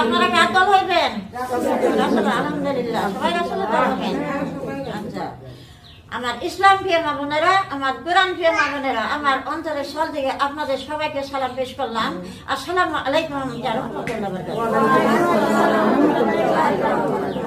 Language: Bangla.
আপনারা কার দল হইবেন? আলহামদুলিল্লাহ, সবাই রাসূলের দল হবেন। আচ্ছা, আমার ইসলাম প্রিয় মা বোনেরা, আমার কোরআন প্রিয় মা বোনেরা, আমার অন্তরের সল থেকে আপনাদের সবাইকে সালাম পেশ করলাম। আসসালামু আলাইকুম ওয়া রাহমাতুল্লাহি ওয়া বারাকাতুহু।